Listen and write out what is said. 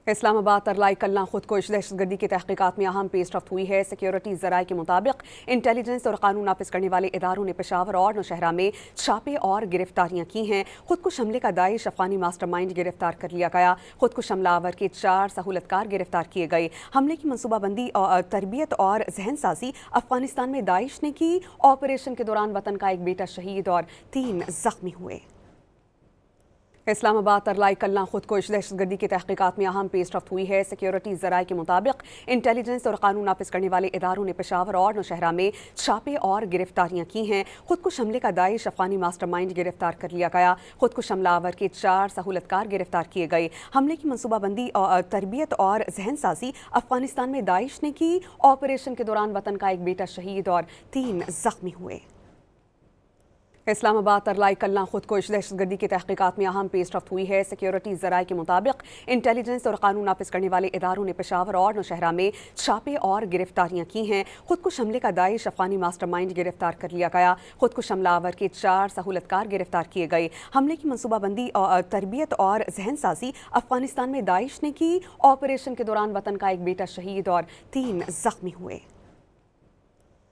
اسلام آباد ترلائی کلنا خودکش دہشت گردی کی تحقیقات میں اہم پیش رفت ہوئی ہے۔ سیکیورٹی ذرائع کے مطابق انٹیلیجنس اور قانون نافذ کرنے والے اداروں نے پشاور اور نوشہرہ میں چھاپے اور گرفتاریاں کی ہیں۔ خودکش حملے کا داعش افغانی ماسٹر مائنڈ گرفتار کر لیا گیا۔ خودکش حملہ آور کے 4 سہولت کار گرفتار کیے گئے۔ حملے کی منصوبہ بندی اور تربیت اور ذہن سازی افغانستان میں داعش نے کی۔ آپریشن کے دوران وطن کا ایک بیٹا شہید اور 3 زخمی ہوئے۔ اسلام آباد ترلائی کلنا خودکش دہشت گردی کی تحقیقات میں اہم پیش رفت ہوئی ہے۔ سیکیورٹی ذرائع کے مطابق انٹیلیجنس اور قانون نافذ کرنے والے اداروں نے پشاور اور نوشہرہ میں چھاپے اور گرفتاریاں کی ہیں۔ خودکش حملے کا داعش افغانی ماسٹر مائنڈ گرفتار کر لیا گیا۔ خودکش حملہ آور کے 4 سہولت کار گرفتار کیے گئے۔ حملے کی منصوبہ بندی اور تربیت اور ذہن سازی افغانستان میں داعش نے کی۔ آپریشن کے دوران وطن کا ایک بیٹا شہید اور 3 زخمی ہوئے۔ اسلام آباد ترلائی کلنا خودکش دہشت گردی کی تحقیقات میں اہم پیش رفت ہوئی ہے۔ سیکیورٹی ذرائع کے مطابق انٹیلیجنس اور قانون نافذ کرنے والے اداروں نے پشاور اور نوشہرہ میں چھاپے اور گرفتاریاں کی ہیں۔ خودکش حملے کا داعش افغانی ماسٹر مائنڈ گرفتار کر لیا گیا۔ خودکش حملہ آور کے 4 سہولت کار گرفتار کیے گئے۔ حملے کی منصوبہ بندی اور تربیت اور ذہن سازی افغانستان میں داعش نے کی۔ آپریشن کے دوران وطن کا ایک بیٹا شہید اور 3 زخمی ہوئے۔